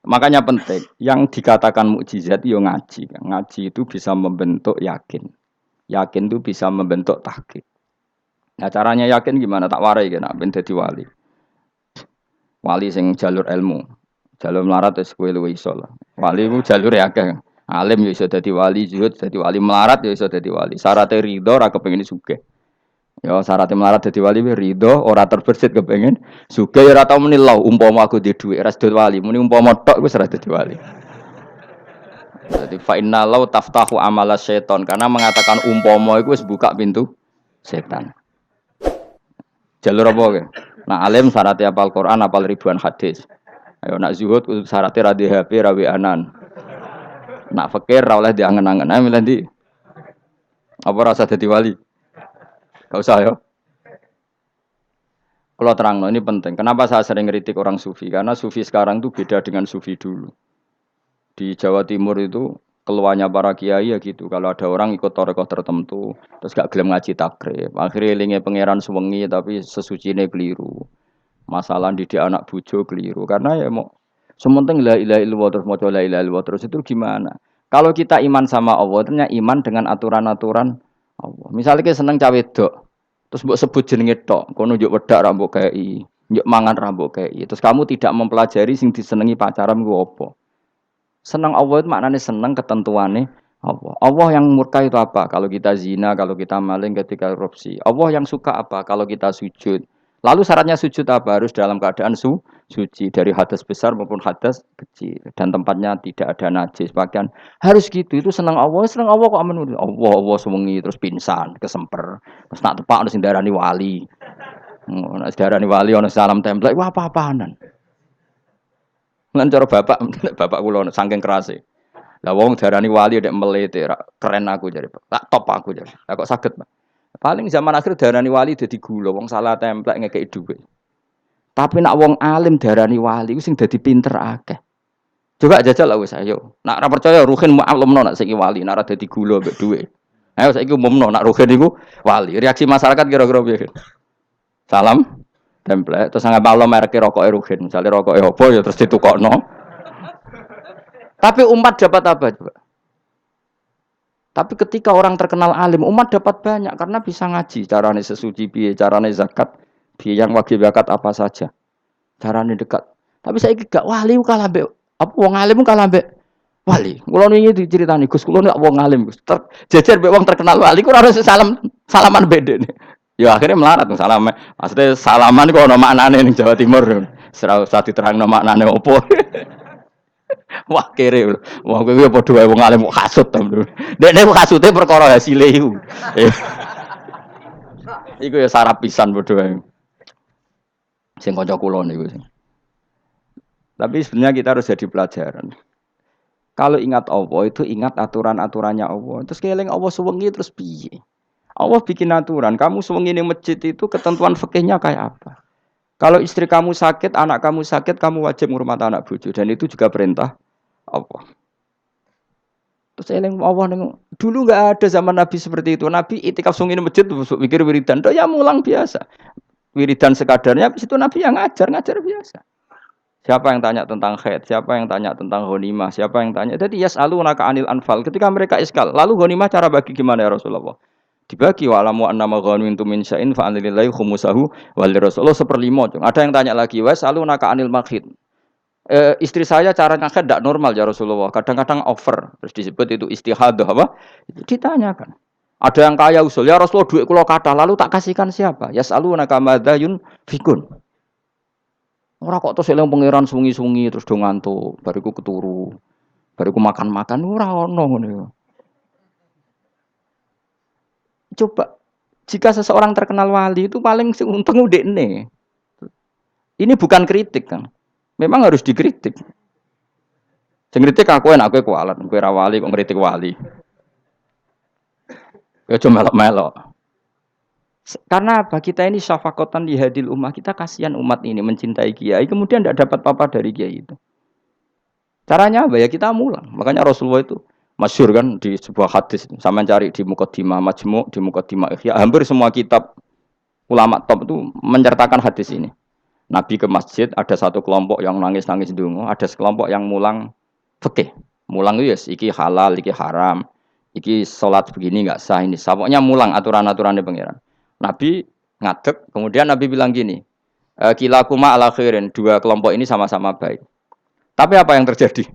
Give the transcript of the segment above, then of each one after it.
Makanya penting. Yang dikatakan mukjizat yo ngaji. Ngaji itu bisa membentuk yakin. Yakin itu bisa membentuk tahqiq. Nah caranya yakin gimana? Tak warai kan ben dadi wali. Wali sing jalur ilmu. Jalur melarat wis kowe luwih iso lah. Wali ku jalure akeh. Alim yo iso dadi wali, zuhud dadi wali, melarat yo iso dadi wali. Syaratnya ridho ora kepengin sugih. Ya syaratnya melarat dadi wali ridho ora terbersit kepengin sugih ya ora tau muni lho umpama aku di dhuwit ora dadi wali. Muni umpama tok wis ora dadi wali. Jadi fa inna law taftahu amala syaiton karena mengatakan umpama itu wis buka pintu setan. Jalur apa ke? Nah alim syaratnya apal Quran, apal ribuan hadis. Ayo nak zuhud syaratnya ra di HP, ra anan. Nak fakir ra oleh diangen-angen. Ayo milih ndi? Apa rasa dadi wali? Gak usah ya. Kalau terang, ini penting. Kenapa saya sering kritik orang sufi? Karena sufi sekarang itu beda dengan sufi dulu. Di Jawa Timur itu keluarnya para kiai ya gitu. Kalau ada orang ikut torekoh tertentu, terus gak gelem ngaji takrib. Akhirnya linge pangeran suwengi tapi sesucine keliru. Masalah didik anak bojo keliru. Karena ya mau sementing la ilaha illallah terus maca la ilaha illallah terus itu gimana? Kalau kita iman sama Allah, ternyata iman dengan aturan-aturan Allah. Misalnya kita seneng cawe wedok, terus mbok sebut jenenge tok, kono njuk wedak ra mbok kei, njuk mangan ra mbok kei. Terus kamu tidak mempelajari sing disenengi pacaran ku apa? Senang Allah itu maknanya senang ketentuannya Allah. Allah yang murka itu apa? Kalau kita zina, kalau kita maling, ketika korupsi. Allah yang suka apa? Kalau kita sujud. Lalu syaratnya sujud apa? Harus dalam keadaan suci dari hadas besar maupun hadas kecil dan tempatnya tidak ada najis. Bahkan harus gitu. Itu senang Allah kok aman. Allah sewengi terus pingsan, kesemper. Terus nak tepak harus darani wali. Nak darani wali ono salam template. Wah apa-apaanan. Lan cara bapak kula saking kerase. Lah wong darani wali nek melete keren aku jare. Tak top aku jare. Lah kok saged, Pak? Paling zaman akhir darani wali dadi gula, wong salah templek ngekeki dhuwit. Tapi nak wong alim darani wali ku sing dadi pinter akeh. Coba jajal lah wis ayo. Nak ora percaya Ruhin maklumno nak saiki wali, nak ora dadi gula mbek dhuwit. Ayo saiki umumno nak Ruhin iku wali. Reaksi masyarakat kira-kira piye? Salam template terus nggak maklum merek rokok Ruhin. Misalnya rokok opo ya terus ditukokno. Tapi umat dapat apa coba? Tapi ketika orang terkenal alim, umat dapat banyak karena bisa ngaji. Carane sesuci piye, carane zakat piye, yang wajib zakat apa saja. Carane dekat. Tapi saya gak wali kalah mbek apa wong alim kalah mbek wali. Kula niki diceritani Gus, kula nek wong alim Gus. Jejer mbek wong terkenal wali ku ora salaman bedene. Ya akhirnya melarat salam. Maksudnya salaman kok ono maknane ning Jawa Timur. Ora usah diterangno maknane opo. Wah kere, wah kowe padha wae wong alim kok hasud ta. Dekne hasute perkara hasile iku. Iku ya sarap pisan padha wae. Sing kanca kula niku. Tapi sebenarnya kita harus jadi pelajaran. Kalau ingat Allah itu ingat aturan-aturannya Allah. Terus keling Allah suwengi terus piye? Allah bikin aturan. Kamu suwengi ning masjid itu ketentuan fikihnya kayak apa? Kalau istri kamu sakit, anak kamu sakit, kamu wajib ngurmat anak bojo dan itu juga perintah Allah. Terus eling Allah dulu nggak ada zaman Nabi seperti itu. Nabi itikaf sungi masjid mikir wiridan, ya mulang biasa. Wiridan sekadarnya, habis itu Nabi yang ngajar biasa. Siapa yang tanya tentang haid, siapa yang tanya tentang ghanimah, siapa yang tanya. Jadi yas'alunaka anil anfal. Ketika mereka iskal, lalu ghanimah cara bagi gimana ya Rasulullah? Dibagi wa alamu annama ghanimtum min syai'in fa anlillahi khumusahu wal Rasulullah 1/5. Ada yang tanya lagi, was'alunaka anil makhid. Istri saya cara ngakad tidak normal ya Rasulullah. Kadang-kadang over. Terus disebut itu istihadah apa? Itu ditanyakan. Ada yang kaya usul ya Rasulullah duit kula kathah lalu tak kasihkan siapa? Yas'alunaka madza yunfikun. Ora kok terus eling pangeran sungi-sungi terus do ngantuk, bariku keturu. Bariku makan-makan ora ono ngono. Coba jika seseorang terkenal wali itu paling untung udekne. Ini bukan kritik kan. Memang harus dikritik. Sing kritik aku enak kowe kualat, kowe ra wali kok ngritik wali. Ya cuma melok-melok. Karena apa? Kita ini syafaqatan di hadil ummah, kita kasihan umat ini mencintai kiai, kemudian tidak dapat apa-apa dari kiai itu. Caranya apa ya? Kita mulang. Makanya Rasulullah itu masyhur kan di sebuah hadis, sama cari di Muqaddimah Majmu', di Muqaddimah Ihya, hampir semua kitab ulama top itu menceritakan hadis ini. Nabi ke masjid, ada satu kelompok yang nangis-nangis ndonga, ada sekelompok yang mulang fikih. Mulang itu yes, iki halal, iki haram, iki sholat begini nggak sah ini. Pokoknya mulang aturan-aturannya pangeran. Nabi ngadeg, kemudian Nabi bilang gini, kilakuma ala khairin, dua kelompok ini sama-sama baik. Tapi apa yang terjadi?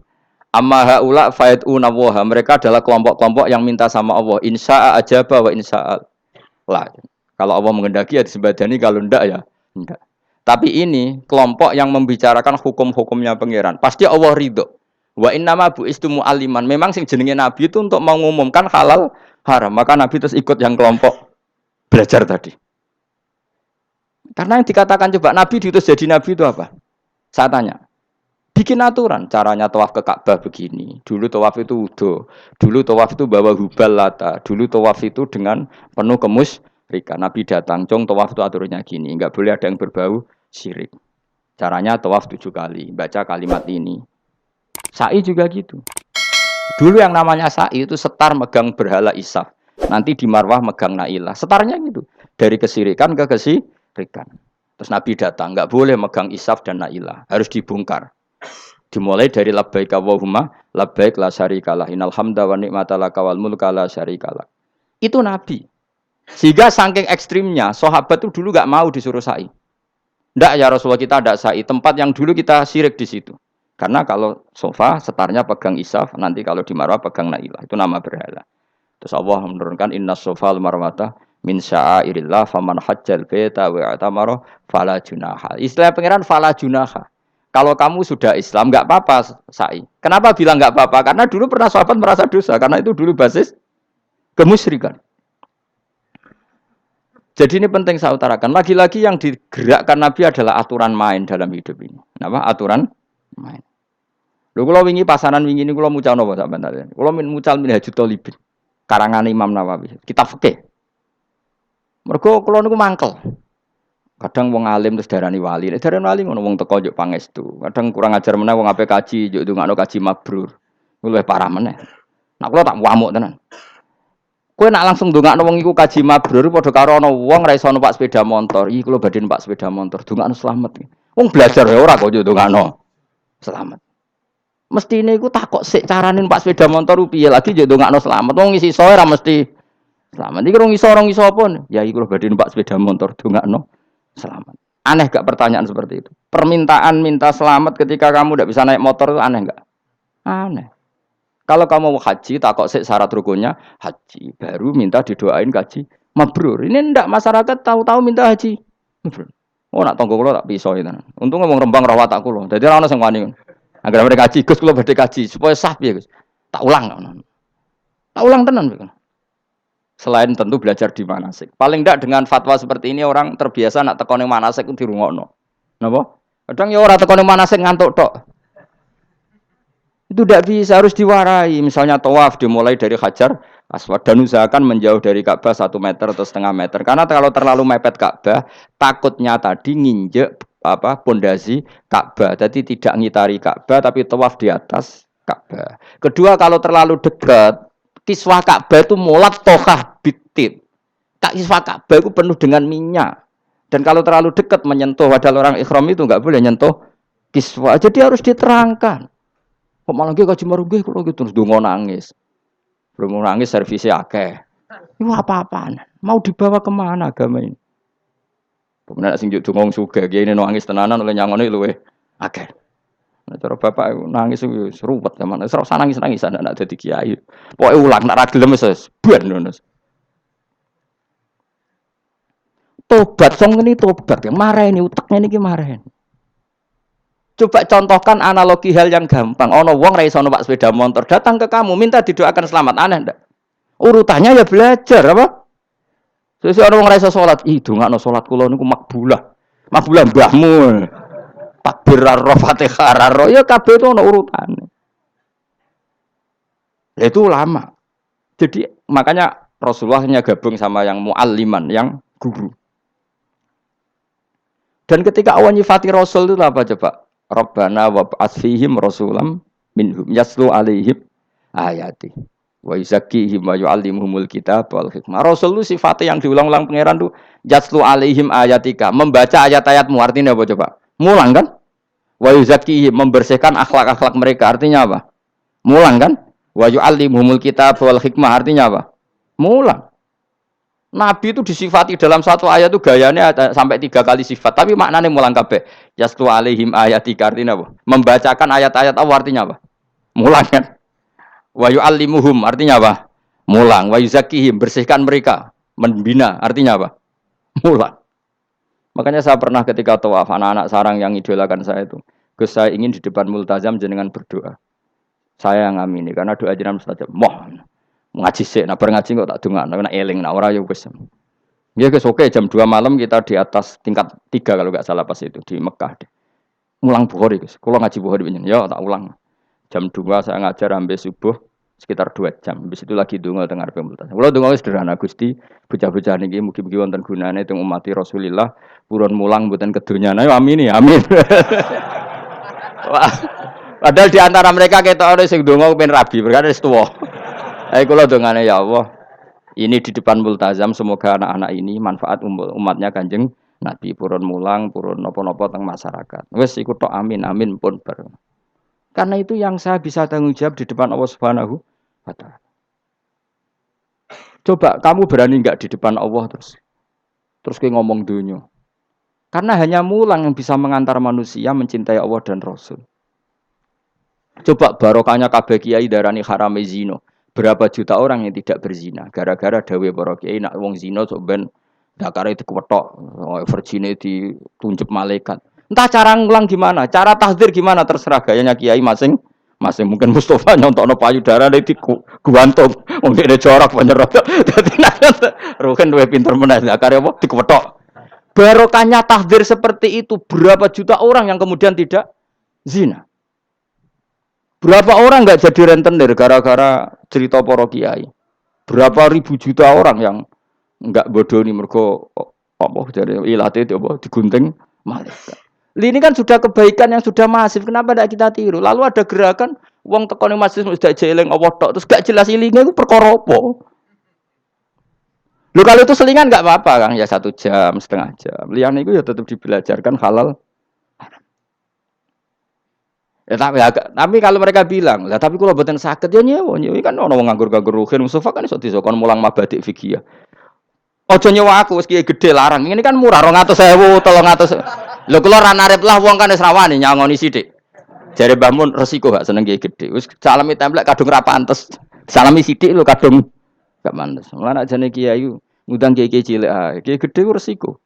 Amma haula fayatuna waha, mereka adalah kelompok-kelompok yang minta sama Allah, insya'a ajaba wa insya'al. Lah, kalau Allah mengendaki ya disembadani, kalau ndak ya ndak. Tapi ini kelompok yang membicarakan hukum-hukumnya pangeran. Pasti Allah ridho. Wa innama bu'istu mu'alliman. Memang sing jenenge Nabi itu untuk mengumumkan halal haram. Maka Nabi terus ikut yang kelompok belajar tadi. Karena yang dikatakan coba Nabi diutus jadi Nabi itu apa? Saya tanya. Bikin aturan. Caranya tawaf ke Ka'bah begini. Dulu tawaf itu wudu. Dulu tawaf itu bawa hubal lata. Dulu tawaf itu dengan penuh kemusyrikan. Nabi datang. Cong tawaf itu aturannya gini. Enggak boleh ada yang berbau syirik. Caranya tawaf 7 kali, baca kalimat ini. Sa'i juga gitu. Dulu yang namanya sa'i itu setar megang berhala Isaf. Nanti di Marwah megang Nailah. Setarnya gitu. Dari kesirikan ke kesirikan. Terus Nabi datang, enggak boleh megang Isaf dan Nailah. Harus dibongkar. Dimulai dari labbaik Allahumma labbaik la syarikalah innal hamda wa ni'mata laka wal mulka la syarikalah. Itu Nabi. Sehingga saking ekstrimnya sahabat itu dulu enggak mau disuruh sa'i. Ndak ya Rasulullah, kita ada sa'i. Tempat yang dulu kita syirik di situ. Karena kalau sofa setarnya pegang Isaf, nanti kalau di Marwah pegang Nailah. Itu nama berhala. Terus Allah menurunkan inna sofal marwata min sya'airillah faman hajjal baita wa i'tamara fala junaha. Istilah pangeran fala junaha. Kalau kamu sudah Islam enggak apa-apa sa'i. Kenapa bilang enggak apa-apa? Karena dulu pernah sahabat merasa dosa, karena itu dulu basis kemusyrikan. Jadi ini penting saya utarakan. Lagi-lagi yang digerakkan Nabi adalah aturan main dalam hidup ini. Apa? Aturan main. Lho kula wingi pasanan wingi niku kula mucal napa sampean tadi. Kula mucal Minhajul Thalibin. Karangan Imam Nawawi. Kitab fikih. Mergo kula niku mangkel. Kadang wong alim terus darani wali. Nek darani wali ngono wong teko njuk pangestu. Kadang kurang ajar meneh wong ape kaji njuk ndongakno kaji mabrur. Luwih parah meneh. Nek kula tak wamuk tenan. Kowe nak langsung ndongakno wong iku kaji mabrur padha karo ana wong ra iso numpak sepeda motor. Iki kula badhe numpak sepeda motor, ndongakno slamet. Wong belajar ya ora kok ndongakno slamet. Mestine iku takok sik carane numpak sepeda motor piye lagi ndongakno slamet. Wong isi iso ora mesti slamet. Iki rong iso apa? Ya iki kula badhe numpak sepeda motor, ndongakno slamet. Aneh gak pertanyaan seperti itu? Permintaan minta selamat ketika kamu tidak bisa naik motor itu aneh gak? Aneh. Kalau kamu mau haji, takok sik syarat rukunnya haji, baru minta didoain haji mabrur. Ini ndak masyarakat tahu-tahu minta haji mabrur. Oh nak tonggo kula tak piso itu. Untung ngomong Rembang rawat tak kula. Dadi ora ono sing wani. Agar mereka haji, Gus kula badhe haji supaya sah piye Gus. Tak ulang. Tak ulang tenan. Selain tentu belajar di manasik. Paling ndak dengan fatwa seperti ini orang terbiasa nak teko ning manasik ku dirungokno. Napa? Kadang ya ora teko ning manasik ngantuk tok. Itu tidak bisa, harus diwarai. Misalnya tawaf dimulai dari Hajar Aswad dan usahakan menjauh dari Ka'bah 1 meter atau setengah meter. Karena kalau terlalu mepet Ka'bah, takutnya tadi nginjek pondasi Ka'bah. Jadi tidak ngitari Ka'bah tapi tawaf di atas Ka'bah. Kedua, kalau terlalu dekat, kiswah Ka'bah itu mulat tohah bitit. Kiswah Ka'bah itu penuh dengan minyak. Dan kalau terlalu dekat menyentuh, padahal orang ikhram itu enggak boleh nyentuh kiswah. Jadi harus diterangkan. Kok malah nggih kaji marunggih kula gitu terus donga nangis. Belum nangis servisnya akeh. Itu apa-apaan? Mau dibawa kemana agama ini? Kemudian sing juk donga sugih kiye nangis tenanan oleh nyangone luweh akeh. Nek cara bapak nangis wis ruwet zaman wis ora nangis-nangis anak dadi kiai. Pokoke ulang nek ra gelem wis ben ngono. Tobat song ngene tobat yang mareni utekne niki mareni. Coba contohkan analogi hal yang gampang. Ono wong ra iso numpak sepeda motor, datang ke kamu minta didoakan selamat, aneh ndak? Urutannya ya belajar apa? Sesuk ono wong ra iso salat, ih dongakno salat kula niku makbulah. Makbulah mbahmu. Takbir ar Fatihah ar ya kabeh itu ono urutane. Itu lama. Jadi makanya Rasulullah hanya gabung sama yang mualliman, yang guru. Dan ketika Allah nyifati Rasul itu apa coba? Rabbana wab'ats fihim rasulam minhum yaslu alaihim ayati. Wa yuzakkihim wa yu'allimuhumul kitab wal hikmah. Rasul itu sifatnya yang diulang-ulang pangeran tuh yatlu alaihim ayatika, membaca ayat-ayatmu artinya apa coba? Mulang kan? Wa yuzakkihim membersihkan akhlak-akhlak mereka artinya apa? Mulang kan? Wa yu'allimuhumul kitab wal hikmah artinya apa? Mulang. Nabi itu disifati dalam satu ayat itu gayanya ada sampai 3 kali sifat, tapi maknanya mulang kabeh. Yatlu alaihim ayatika artinya apa? Membacakan ayat-ayat Allah artinya apa? Mulang kan? Wa yu'allimuhum artinya apa? Mulang. Wa yuzakkihim bersihkan mereka, membina artinya apa? Mulang. Makanya saya pernah ketika tawaf anak-anak sarang yang idolakan saya itu, Gus saya ingin di depan multazam jenengan berdoa. Saya yang ngamini karena doa jenengan mustajab. Mohon ngaji sik, nah bareng ngaji kok tak dongakno nek eling nek ora ya wis. Ya guys, oke jam 2 malam kita di atas tingkat 3 kalau enggak salah pas itu di Mekah. Mulang Bukhari guys. Kalau ngaji Bukhari pinjen, ya tak ulang. Jam 2 saya ngajar sampai subuh sekitar 2 jam. Habis itu lagi donga teng arep multazam. Kula donga wis sederhana Gusti, bocah-bocah niki mugi-mugi wonten gunane teng umati Rasulillah, purun mulang mboten kedonyan. Ayo amin ya, amin. Padahal di antara mereka ketokane sing donga pengen rabi, berkata wis tuwa. Ayo kula dongane ya Allah. Ini di depan multazam semoga anak-anak ini manfaat umatnya Kanjeng Nabi purun mulang, purun napa-napa teng masyarakat. Wis iku tok amin amin pun bareng. Karena itu yang saya bisa tanggung jawab di depan Allah Subhanahu wa taala. Coba kamu berani enggak di depan Allah terus kayak ngomong dunia. Karena hanya mulang yang bisa mengantar manusia mencintai Allah dan Rasul. Coba barokahnya kabeh kiai darani harame zina. Berapa juta orang yang tidak berzina gara-gara dawe para kiai nak wong zina sok ben dakare dikwetok, virgine ditunjuk malaikat. Entah cara ngulang gimana, cara tahdzir gimana terserah gayanya kiai masing-masing. Mungkin Mustafa nyontokno payudara di guantung, mungkin ada corak penyerot. Dadi Ruhin luwih pinter meneh dakare apa dikwetok. Barokahnya tahdzir seperti itu berapa juta orang yang kemudian tidak zina. Berapa orang enggak jadi rentenir gara-gara cerita para kiai? Berapa ribu juta orang yang enggak bodoni mergo apa jare ilate itu apa digunting malaikat. Ini kan sudah kebaikan yang sudah masif, kenapa tidak kita tiru? Lalu ada gerakan wong tekone masjid sudah jeleng Allah tok terus gak jelas ilinge itu perkara apa? Lu kalau itu selingan enggak apa-apa Kang, ya 1 jam, setengah jam. Liyane itu ya tetap dibelajarkan halal. Ya, tapi kalau mereka bilang, lah tapi kalau boten sakit ya nyewa kan ono wong nganggur-nganggur ruhin Mustafa kan iso disokon mulang mabadik fikih. Aja nyewa aku wis kiye gedhe larang. Ini kan murah 200.000, 300. Lho kula ra narep lah wong kan wis rawani nyangoni sithik. Jare Mbah Mun resiko gak seneng kiye gedhe. Wis salami templek kadung ra pantes. Salami sithik lho kadung gak pantes. Mulane jane kiai ngundang kiai cilik ae. Kiai gedhe ku resiko.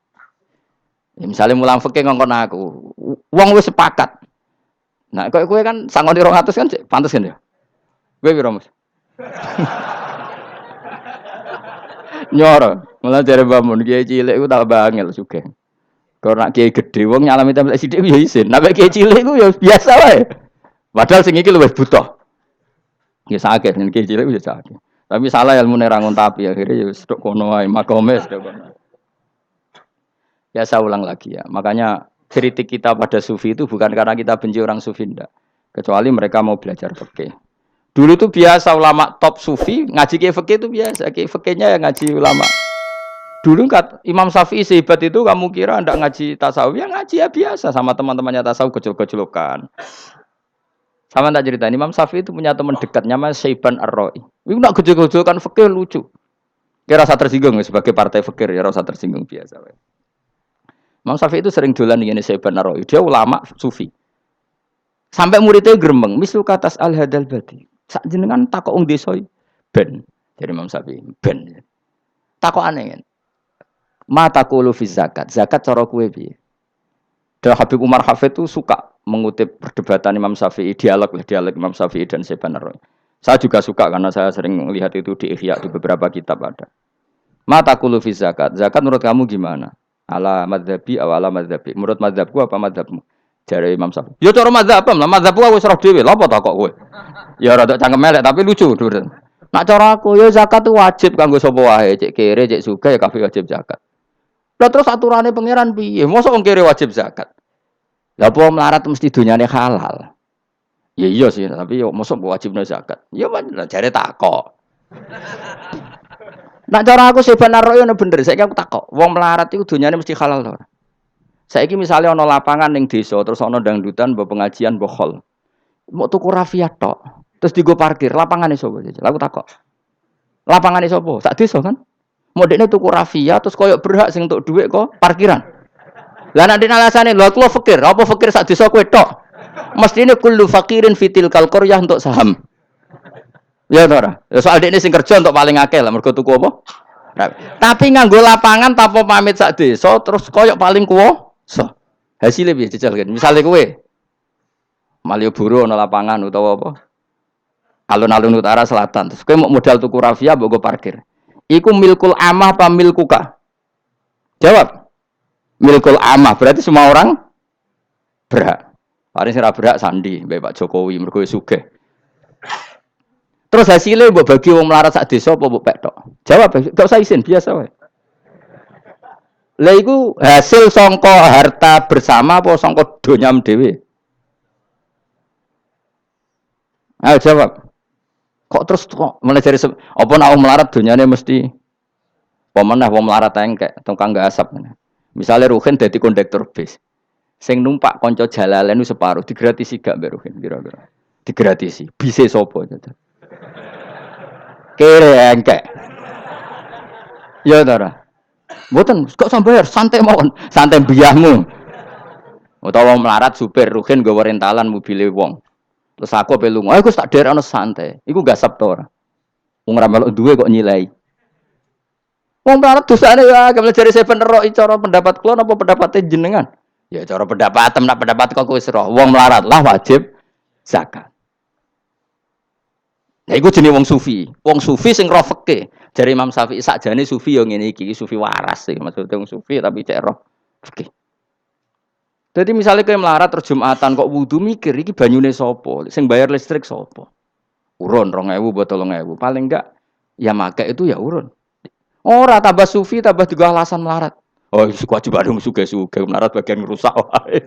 Ya misale mulang fikih ngongkon aku. Wong wis sepakat. Nah, kowe kan sangoni 200 kan pantes kan ya? Kowe piro, Mas? Nyoro, malah jare bangun kiai cilik iku tak bangel sugih. Kok nak kiai gedhe wong nyalami templek sithik ya isin. Nek kiai cilik iku ya biasa wae. Padahal sing iki luwih butuh. Ya sakit nek kiai cilik ya sakit. Tapi salah ilmune ra ngontapi akhirnya ya wis tok kono wae makome tok kono. Ya saya ulang lagi ya. Makanya kritik kita pada sufi itu bukan karena kita benci orang sufi enggak. Kecuali mereka mau belajar fikih. Dulu tuh biasa ulama top sufi ngaji kiai fikih itu biasa. Kiai fikihnya yang ngaji ulama. Dulu kan Imam Syafi'i sehebat itu kamu kira ndak ngaji tasawuf ya ngaji ya biasa sama teman-temannya tasawuf kecil-kecilokan. Sama tak cerita Imam Syafi'i itu punya teman dekat namanya Syaiban Ar-Ra'i. Itu nak kecil-kecilokan fikih lucu. Kira rasa tersinggung sebagai partai fikih ya rasa tersinggung biasa. Imam Syafi'i itu sering dolan ngene Syaiban Ar-Ra'i. Dia ulama sufi. Sampai muridnya gremeng, mislu katas al-hadal badi. Sak jenengan takok wong desa ben. Jadi Imam Syafi'i ben. Takokane kan. Mata qulu fi zakat. Zakat cara kowe piye? Dan Habib Umar Hafid itu suka mengutip perdebatan Imam Syafi'i, dialog Imam Syafi'i dan Syaiban Ar-Ra'i. Saya juga suka karena saya sering melihat itu di Ihya di beberapa kitab ada. Mata qulu fi zakat. Zakat menurut kamu gimana? Ala madzhabi aw ala madzhabi. Menurut madzhabku apa madzhabmu? Jare Imam Syafi'i. Ya cara madzhab lah, madzhabku wis roh dhewe. Lha apa tak kok kowe? Ya rada cangkem elek tapi lucu dhuwur. Nak cara aku ya zakat itu wajib kanggo sapa wae, cek kere, cek sugih ya kabeh wajib zakat. Lah terus aturane pangeran piye? Mosok wong kere wajib zakat. Lah apa melarat mesti dunyane halal. Ya iya sih, tapi yo mosok wajibna zakat. Ya jare takok. Nak cara aku sebenarnya royo bener. Saya aku takok. Wong melarat itu dunyane mesti halal to. Saiki misalnya ono lapangan ning desa terus ono dangdutan mbok pengajian mbok hol. Mau tuku rafia tok. Terus digo parkir, lapangane sapa jajal? Aku takok. Lapangane sapa? Sak desa kan? Mau dekne tuku rafia terus koyok berhak sing untuk dhuwit kok parkiran. Lah nek dene alasane lho aku fakir, apa fakir sak desa kowe tok? Mestine kullu fakirin fitil qaryah untuk saham. Ya to ora? Ya soal dekne sing kerja untuk paling akeh lah mergo tuku apa? Tapi nganggo lapangan tanpa pamit sak desa terus koyok paling kuwasa. Hasilnya piye jajal kan? Misale kowe Malioboro ana lapangan utawa apa? Alun-alun utara selatan. Terus kowe mau modal tuku rafia mbok go parkir. Iku milkul amah apa milkuka? Jawab. Milkul amah berarti semua orang berhak. Paling sing ora berhak sandi mbek Pak Jokowi mergo sugih. Terus hasilnya mbok bagi wong melarat sak desa apa mbok pek tok? Jawab, gak usah izin, biasa wae. Lah iku hasil sangka harta bersama apa sangka donyam dhewe? Ayo jawab. Kok terus kok mulai dari apa nak wong melarat donyane mesti pemenah wong melarat engkek tukang gak asap. Misalnya Ruhin dadi kondektur bis. Sing numpak kanca jalalen ku separo digratisi gak mbek Ruhin kira-kira. Digratisi. Bise sapa jajal? Kere engkek. Ya ta ora? Mboten, kok sambayar santai mawon, santai mbiyahmu. Utawa melarat supir Ruhin nggawa rentalan mobile wong. Terus aku ape lunga, aku tak derekno santai. Iku gasap to ora? Wong ra melok duwe kok nyilai. Wong melarat dosane ya, kemle jare seven ero cara pendapat kula napa pendapate jenengan? Ya cara pendapatem nak pendapat kok wis roh. Wong melarat lah wajib zakat. Nah iku jenenge wong sufi. Wong sufi sing roh fikih. Jare Imam Syafi'i sakjane sufi yo ngene iki, sufi waras sih. Maksudnya wong sufi tapi cek roh fikih. Jadi misalnya kayak melarat terus Jumatan kok wudu mikir iki banyune sapa? Sing bayar listrik sapa? Urun 2.000 buat 3.000. Paling enggak ya make itu ya urun. Ora tambah sufi tambah juga alasan melarat. Oh, kewajiban dong suge-suge melarat bagian rusak wae.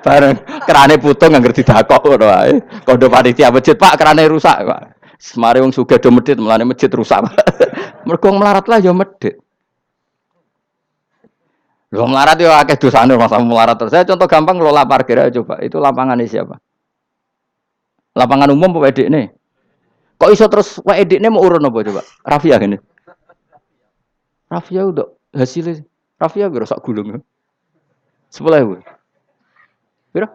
Bareng kerane putung anggar didakok ngono wae. Kondo panitia masjid, Pak, kerane rusak, Pak. Semare wong sugih do medhit, mulane masjid rusak. Mergo melarat lah ya medhit. Lho melarat yo akeh dosane masa melarat terus. Saya contoh gampang ngelola parkir aja coba. Itu lapangannya siapa? Lapangan umum apa edekne? Kok iso terus wae edekne mau urun apa coba? Rafia gini. Rafia udah hasilnya. Rafia kira sak gulung. 10.000. Pira?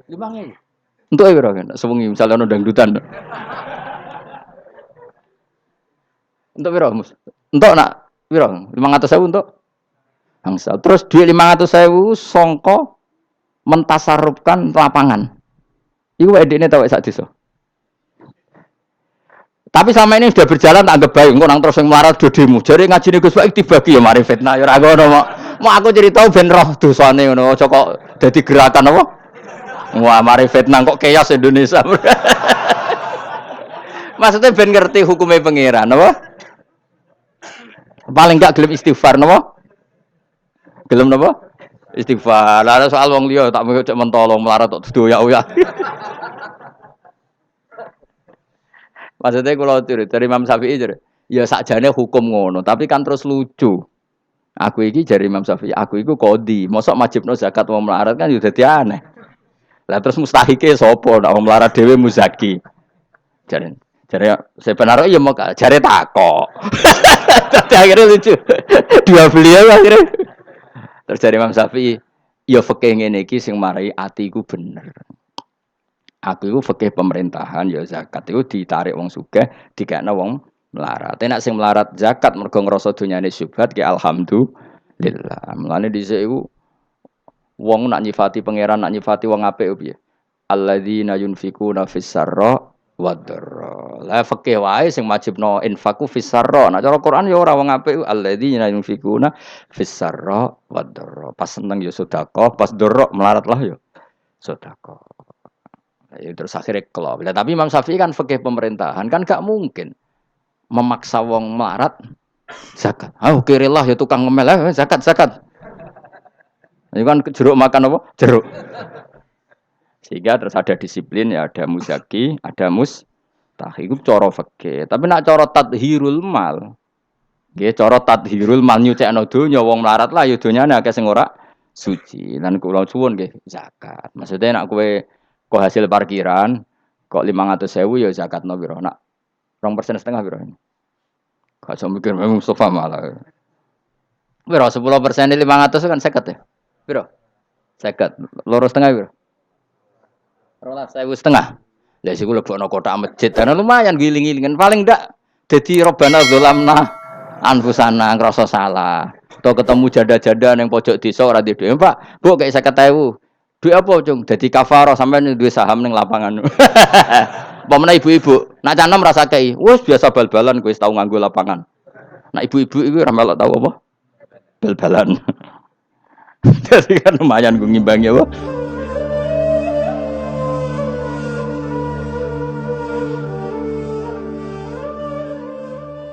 5.000. Untuk pira kan? Sewengi misalnya ono dangdutan. Untuk pira, Mus? Untuk nak pira? 500.000 untuk angsal. Terus duit 500.000 songko mentasarufkan lapangan. Iku edekne tau sak desa. Tapi sama ini sudah berjalan tak anggap baik. Engko nang terus sing melarat do demo. Jare ngajine Gus Baik dibagi ya mari fitnah ya ora ngono mau aku cerita ben roh dosane ngono. Aja kok dadi gerakan apa? Wah, mari fitnah kok chaos Indonesia. Maksudnya ben ngerti hukumnya pangeran apa? Paling enggak gelem istighfar napa? Gelem napa? Istighfar. Lah soal wong liya tak cek mentolong melarat tok doyak-oyak. Maksudnya kalau dari Imam Syafi'i jadi, ya sakjane hukum ngono, tapi kan terus lucu. Aku iki dari Imam Syafi'i, aku iku kodi, mosok majibno zakat wong melarat kan yo dadi aneh. Lah terus mustahike sapa nek wong melarat dhewe muzaki. Jare sebenarnya ya mau jare takok. Dadi akhirnya lucu. Dua beliau akhirnya. Terus dari Imam Syafi'i, ya fikih ngene iki sing marai atiku bener. Aku itu fikih pemerintahan ya zakat itu ditarik wong sugih dikekno wong melarat. Nek sing melarat zakat mergo ngrasa dunyane syubhat ki alhamdulillah. Mulane dhisik iku wong nak nyifati pangeran nak nyifati wong apik piye? Alladzina yunfikuna fis sarra wadh-dharra. Lah fikih wae sing wajibno infaku fis sarra. Nek cara Quran ya ora wong apik alladzina yunfikuna fis sarra wadh-dharra. Pas seneng ya sedekah, pas dorok melarat lah ya sedekah. Ya, terus akhirnya kelop. Ya, tapi Imam Syafi'i kan fikih pemerintahan kan gak mungkin memaksa wong melarat zakat. Ah, kirilah ya tukang ngemel zakat. Ini kan jeruk makan apa? Jeruk. Sehingga terus ada disiplin ya, ada muzaki, ada Tah iku cara fikih. Tapi nak cara tadhirul mal, nggih cara tadhirul mal nyucikno donya wong melarat lah ya donyane akeh sing ora suci. Lan kula suwun nggih zakat. Maksudnya nak kowe hasil parkiran kok 500.000 ya zakatno piro? Nak 2,5% piro? Gak usah mikir memang Mustafa malah. Piro 10% 500 kan 50 ya? Piro? 50. Loro setengah piro? 12.500. Lah siku lebokno kotak masjid. Karena lumayan giling-gilingan paling ndak dadi robana dzalamna anfusana ngrasa salah. Atau ketemu janda-janda yang pojok desa ora duwe dhuwit. Pak, Bu kayak 50.000. Duit apa, Cung? Dadi kafarah sampean duwe saham ning lapangan. Pemene ibu-ibu, nak canom rasa kei. Wes biasa bal-balan kowe tau nganggo lapangan. Nak ibu-ibu iku ora melok tau apa? Bal-balan. Jadi kan lumayan gue ngimbangi apa?